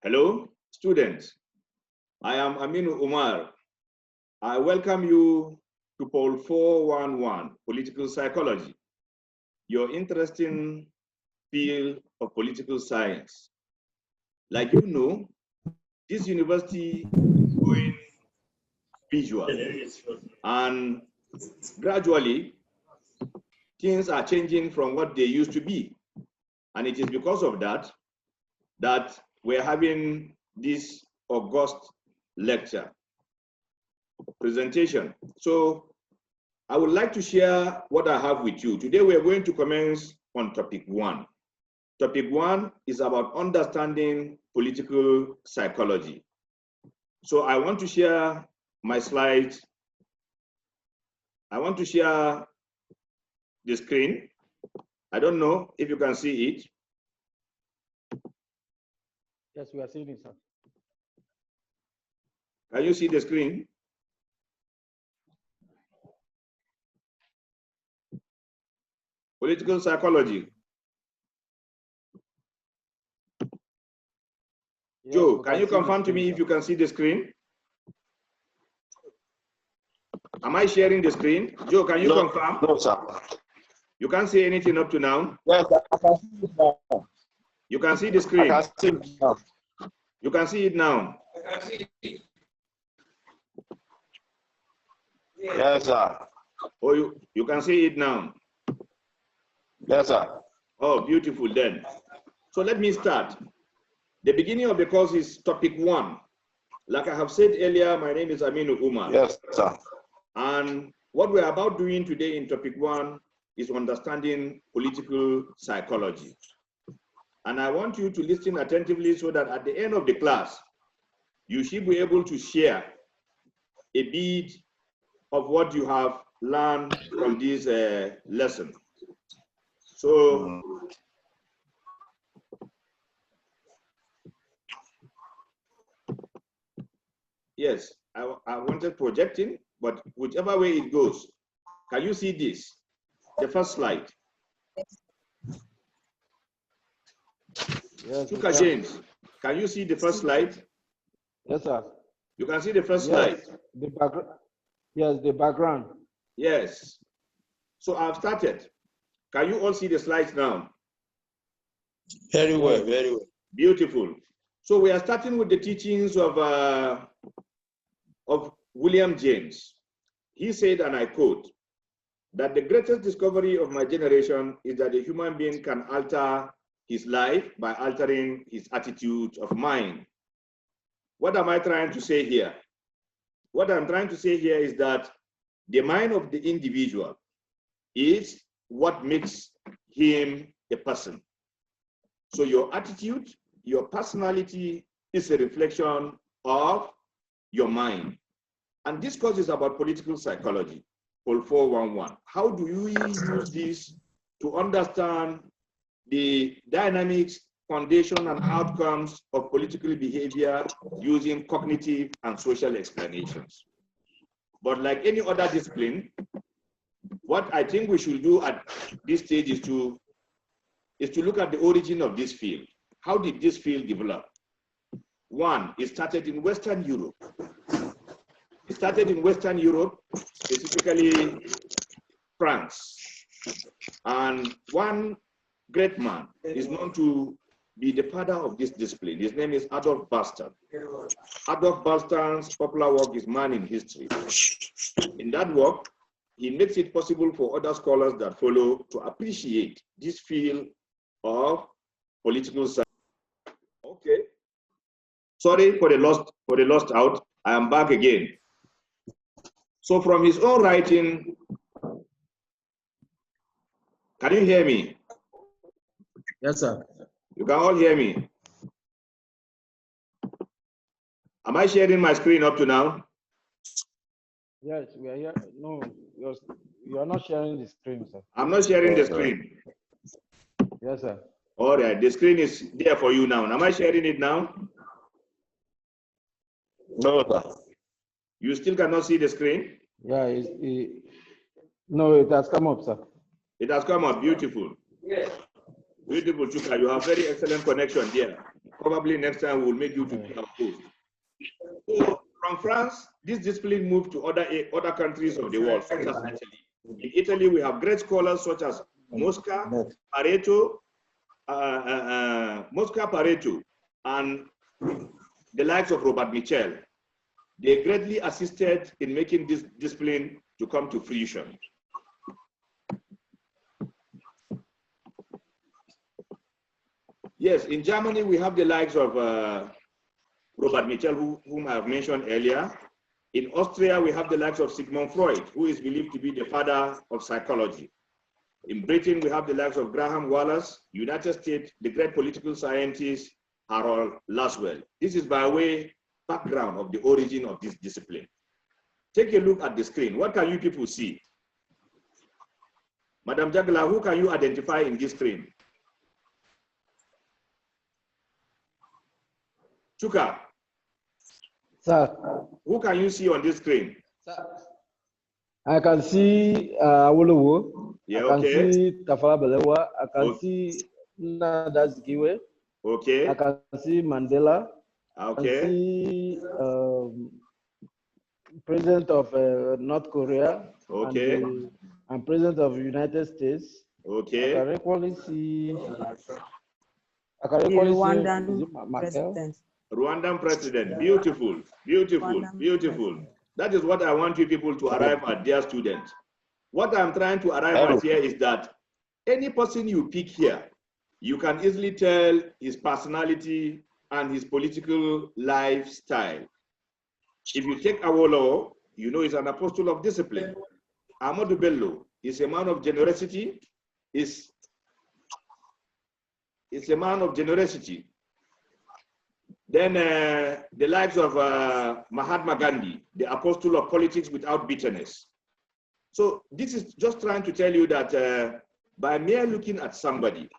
Hello, students. I am Aminu Umar. I welcome you to POL411, Political Psychology, your interesting field of political science. Like you know, this university is going visual, and gradually, things are changing from what they used to be. And it is because of that we're having this August lecture presentation. So I would like to share what I have with you. Today we're going to commence on topic 1. Topic 1 is about understanding political psychology. So I want to share my slides. I want to share the screen. I don't know if you can see it. Yes, we are seeing it, sir. Can you see the screen? Political psychology. Yes, Joe, can you confirm to me if you can see the screen? Am I sharing the screen? Joe, can you confirm? No, sir. You can't see anything up to now? Yes, I can see it now. You can see the screen? I can see it now. You can see it now? I can see it. Yes, sir. Oh, you can see it now? Yes, sir. Oh, beautiful then. So let me start. The beginning of the course is topic 1. Like I have said earlier, my name is Aminu Umar. Yes, sir. And what we're about doing today in topic 1 is understanding political psychology. And I want you to listen attentively so that at the end of the class, you should be able to share a bit of what you have learned from this lesson. So, yes, I wanted projecting, but whichever way it goes, can you see this? The first slide. Yes, Chuka James, can you see the first slide? Yes, sir. You can see the first slide. The background. Yes, the background. Yes. So I've started. Can you all see the slides now? Very well, very well. Beautiful. So we are starting with the teachings of William James. He said, and I quote, that the greatest discovery of my generation is that a human being can alter his life by altering his attitude of mind. What am I trying to say here? What I'm trying to say here is that the mind of the individual is what makes him a person. So your attitude, your personality is a reflection of your mind. And this course is about political psychology, POL411. How do you use this to understand the dynamics, foundation, and outcomes of political behavior using cognitive and social explanations? But like any other discipline, what I think we should do at this stage is to look at the origin of this field. How did this field develop? One, it started in Western Europe. It started in Western Europe, specifically France. And one great man is known to be the father of this discipline. His name is Adolf Bastard. Adolf Bastard's popular work is Man in History. In that work, he makes it possible for other scholars that follow to appreciate this field of political science. Okay. Sorry for the lost out. I am back again. So from his own writing, can you hear me? Yes, sir. You can all hear me. Am I sharing my screen up to now? Yes, we are here. No, you are not sharing the screen, sir. I'm not sharing the screen. Yes, sir. All right, the screen is there for you now. Am I sharing it now? No, sir. You still cannot see the screen? Yeah, no, it has come up, sir. It has come up. Beautiful. Yes. Beautiful, Chuka. You have very excellent connection there. Probably next time we'll make you to be our host. So from France, this discipline moved to other countries of the world, such as Italy. In Italy, we have great scholars such as Mosca, Pareto, and the likes of Robert Michel. They greatly assisted in making this discipline to come to fruition. Yes, in Germany, we have the likes of Robert Michel, whom I have mentioned earlier. In Austria, we have the likes of Sigmund Freud, who is believed to be the father of psychology. In Britain, we have the likes of Graham Wallace. United States, the great political scientist, Harold Laswell. This is by way background of the origin of this discipline. Take a look at the screen. What can you people see? Madam Jagla, who can you identify in this screen? Chuka. Sir. Who can you see on this screen? Sir. I can see Awolowo. Yeah, I can okay. see Tafawa Balewa. I can see Nnamdi Azikiwe. Okay. I can see Mandela. Okay. I can see President of North Korea. Okay. And President of the United States. Okay. I can equally see. Rwandan president. Rwandan president. Beautiful. Beautiful. Beautiful. That is what I want you people to arrive at, dear students. What I'm trying to arrive at here is that any person you pick here, you can easily tell his personality and his political lifestyle. If you take Awolowo, you know he's an apostle of discipline. Ahmadu Bello is a man of generosity, is a man of generosity. Then the likes of Mahatma Gandhi, the apostle of politics without bitterness. So this is just trying to tell you that by mere looking at somebody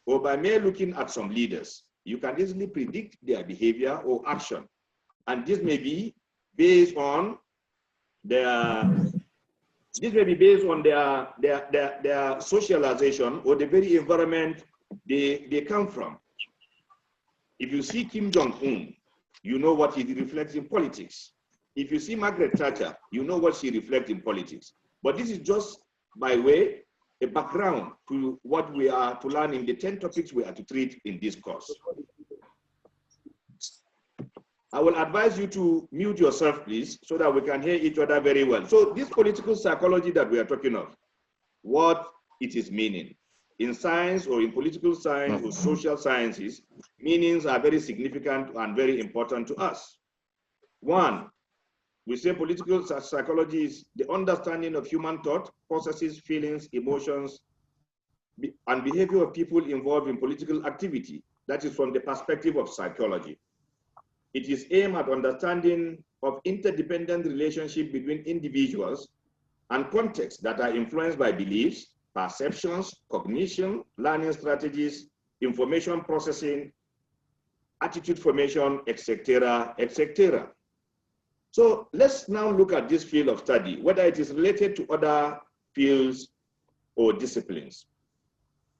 or by mere looking at some leaders, you can easily predict their behavior or action. And this may be based on their socialization or the very environment they come from. If you see Kim Jong-un, you know what he reflects in politics. If you see Margaret Thatcher, you know what she reflects in politics. But this is just by way, a background to what we are to learn in the 10 topics we are to treat in this course. I will advise you to mute yourself, please, so that we can hear each other very well. So this political psychology that we are talking of, what it is meaning. In science or in political science or social sciences, meanings are very significant and very important to us. One, we say political psychology is the understanding of human thought, processes, feelings, emotions, and behavior of people involved in political activity. That is from the perspective of psychology. It is aimed at understanding of interdependent relationship between individuals and contexts that are influenced by beliefs, perceptions, cognition, learning strategies, information processing, attitude formation, etc., etc. So let's now look at this field of study, whether it is related to other fields or disciplines.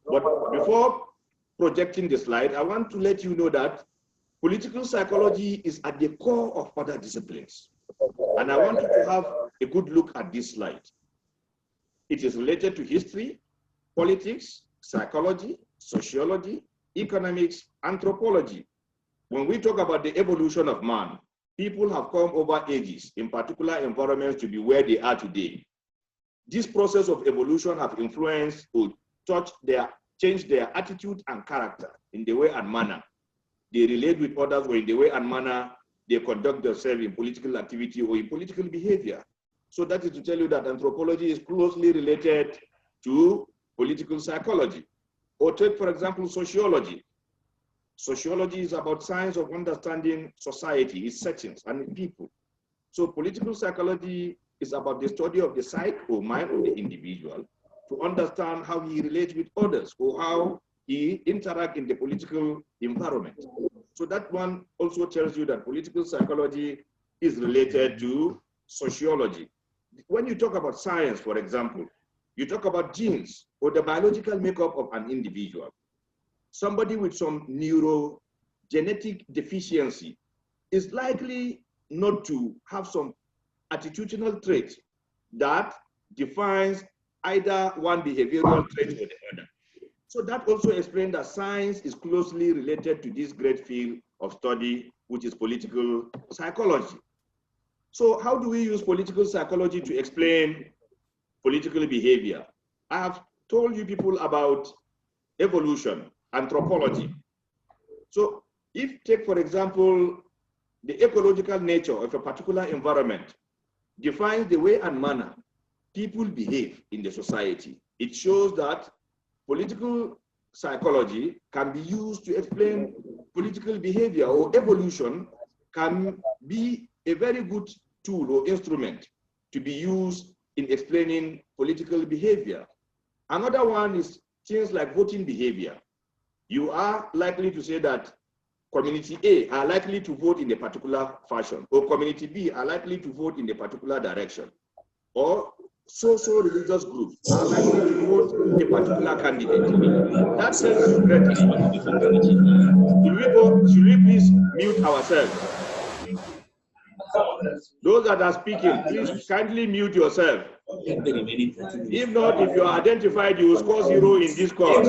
But before projecting the slide, I want to let you know that political psychology is at the core of other disciplines. And I want you to have a good look at this slide. It is related to history, politics, psychology, sociology, economics, anthropology. When we talk about the evolution of man, people have come over ages, in particular environments, to be where they are today. This process of evolution have influenced or changed their attitude and character in the way and manner they relate with others, or in the way and manner they conduct themselves in political activity or in political behavior. So that is to tell you that anthropology is closely related to political psychology. Or take, for example, sociology. Sociology is about science of understanding society, its settings, and its people. So political psychology is about the study of the psyche or mind of the individual to understand how he relates with others or how he interacts in the political environment. So that one also tells you that political psychology is related to sociology. When you talk about science, for example, you talk about genes or the biological makeup of an individual. Somebody with some genetic deficiency is likely not to have some attitudinal trait that defines either one behavioral trait or the other. So that also explains that science is closely related to this great field of study, which is political psychology. So how do we use political psychology to explain political behavior? I have told you people about evolution, anthropology. So if take, for example, the ecological nature of a particular environment defines the way and manner people behave in the society. It shows that political psychology can be used to explain political behavior, or evolution can be a very good tool or instrument to be used in explaining political behavior. Another one is things like voting behavior. You are likely to say that community A are likely to vote in a particular fashion, or community B are likely to vote in a particular direction, or so religious groups are likely to vote a particular candidate. That tells you greatly. Should we please mute ourselves? Those that are speaking, please kindly mute yourself. If not, if you are identified, you will score 0 in this course.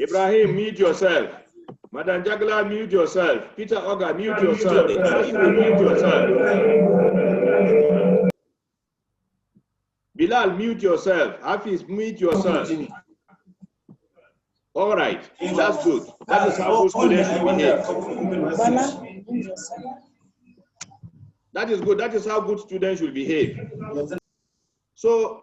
Ibrahim, mute yourself. Madam Jagla, mute yourself. Peter Oga, mute yourself. Mute yourself. Bilal, mute yourself. Hafiz, mute yourself. All right, that's good. That is how good students should behave. That is good. That is how good students should behave. So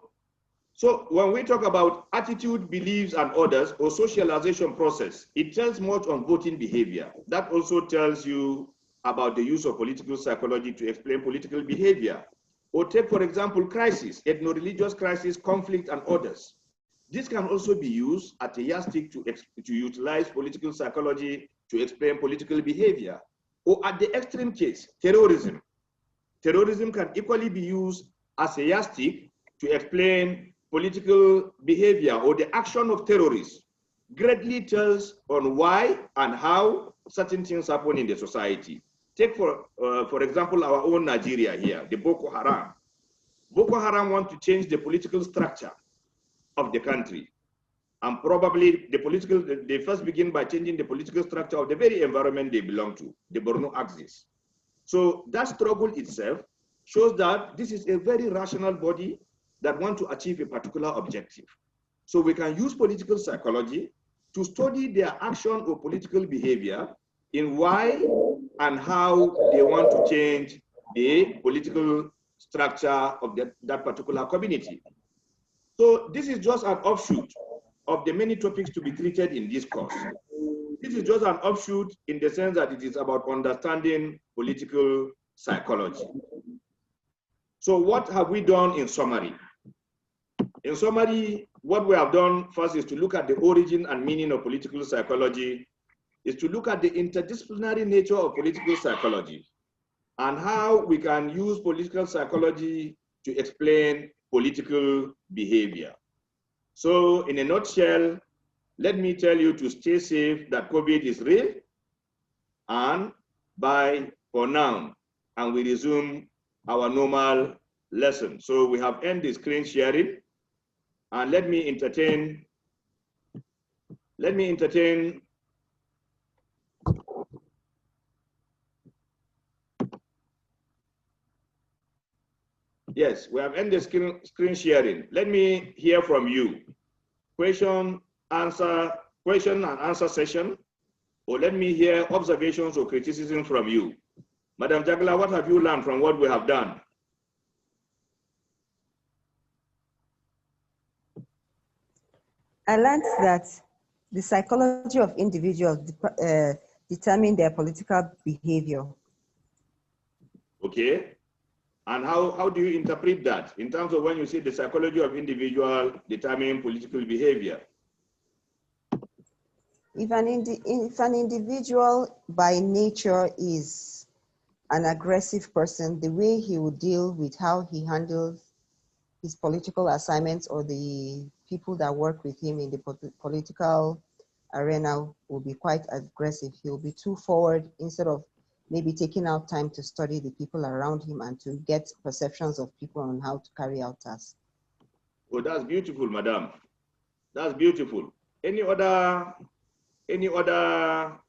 when we talk about attitude, beliefs, and others, or socialization process, it tells much on voting behavior. That also tells you about the use of political psychology to explain political behavior. Or take, for example, crisis, ethno-religious crisis, conflict, and others. This can also be used as a yardstick to utilize political psychology to explain political behavior. Or at the extreme case, terrorism. Terrorism can equally be used as a yardstick to explain political behavior, or the action of terrorists greatly tells on why and how certain things happen in the society. Take for example, our own Nigeria here, the Boko Haram. Boko Haram want to change the political structure of the country. And probably they first begin by changing the political structure of the very environment they belong to, the Borno axis. So that struggle itself shows that this is a very rational body that want to achieve a particular objective. So we can use political psychology to study their action or political behavior in why and how they want to change the political structure of that particular community. So this is just an offshoot of the many topics to be treated in this course. This is just an offshoot in the sense that it is about understanding political psychology. So what have we done in summary? In summary, what we have done first is to look at the origin and meaning of political psychology, is to look at the interdisciplinary nature of political psychology and how we can use political psychology to explain political behavior. So in a nutshell, let me tell you to stay safe, that COVID is real, and bye for now. And we resume our normal lesson. So we have ended the screen sharing, and let me entertain. Yes, we have ended screen sharing. Let me hear from you. Question and answer session, or let me hear observations or criticism from you. Madam Jagla, what have you learned from what we have done? I learned that the psychology of individuals determine their political behavior. Okay. And how do you interpret that in terms of when you say the psychology of individual determining political behavior? If an individual by nature is an aggressive person, the way he will deal with how he handles his political assignments or the people that work with him in the political arena will be quite aggressive. He'll be too forward instead of maybe taking out time to study the people around him and to get perceptions of people on how to carry out tasks. Oh, that's beautiful, madam. That's beautiful. Any other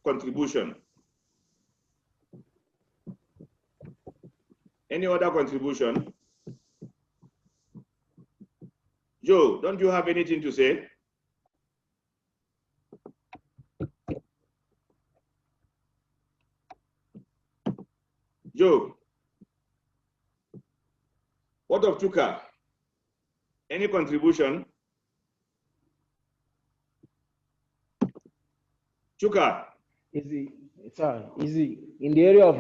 contribution? Any other contribution? Joe, don't you have anything to say? Joe, what of Chuka? Any contribution? Chuka? Easy, sir, easy. In the area of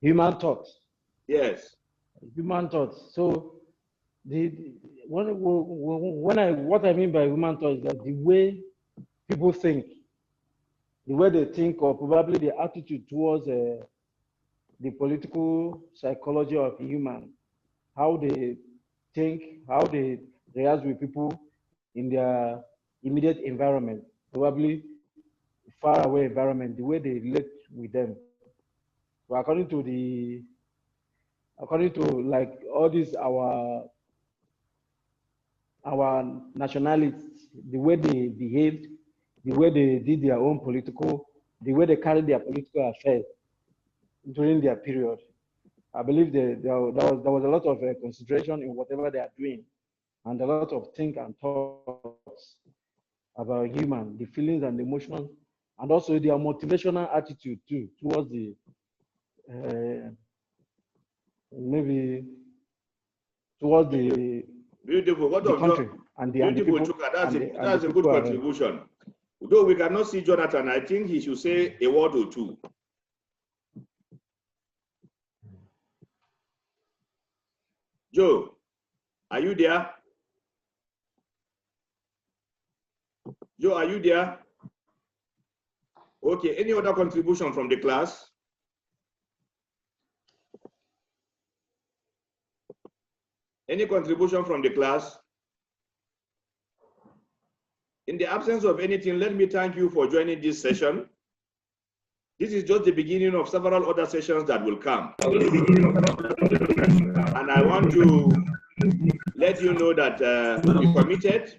human thoughts. Yes. Human thoughts. So what I mean by human thoughts is that the way people think, the way they think, or probably the attitude towards the political psychology of human, how they think, how they react with people in their immediate environment, probably far away environment, the way they relate with them. So according to like all these our nationalities, the way they behaved, the way they did their own political, the way they carried their political affairs during their period. I believe there was a lot of consideration in whatever they are doing, and a lot of think and thoughts about human, the feelings and the emotions, and also their motivational attitude too towards the maybe towards the Beautiful. What the of country and the beautiful, people. Chuka? And That's the a good people contribution. Though we cannot see Jonathan, I think he should say a word or two. Joe, are you there? Joe, are you there? Okay, any other contribution from the class? Any contribution from the class? In the absence of anything, let me thank you for joining this session. This is just the beginning of several other sessions that will come. And I want to let you know that we committed.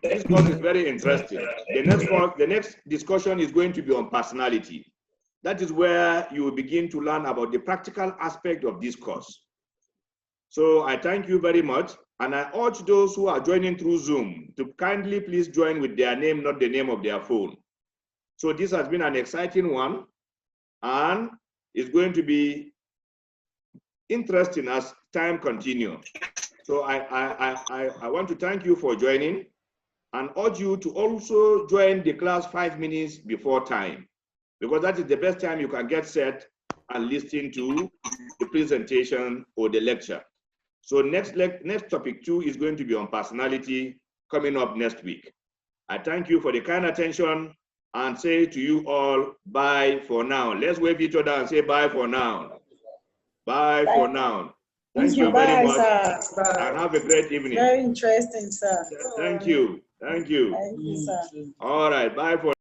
This course is very interesting. The next discussion is going to be on personality. That is where you will begin to learn about the practical aspect of this course. So I thank you very much. And I urge those who are joining through Zoom to kindly please join with their name, not the name of their phone. So this has been an exciting one, and it's going to be interesting as time continues. So I want to thank you for joining and urge you to also join the class 5 minutes before time, because that is the best time you can get set and listen to the presentation or the lecture. So next topic 2 is going to be on personality, coming up next week. I thank you for the kind attention and say to you all, bye for now. Let's wave each other and say bye for now. Bye for now. Thank you very much, sir. And have a great evening. Very interesting, sir. Thank you. Thank you. Thank you, sir. All right, bye for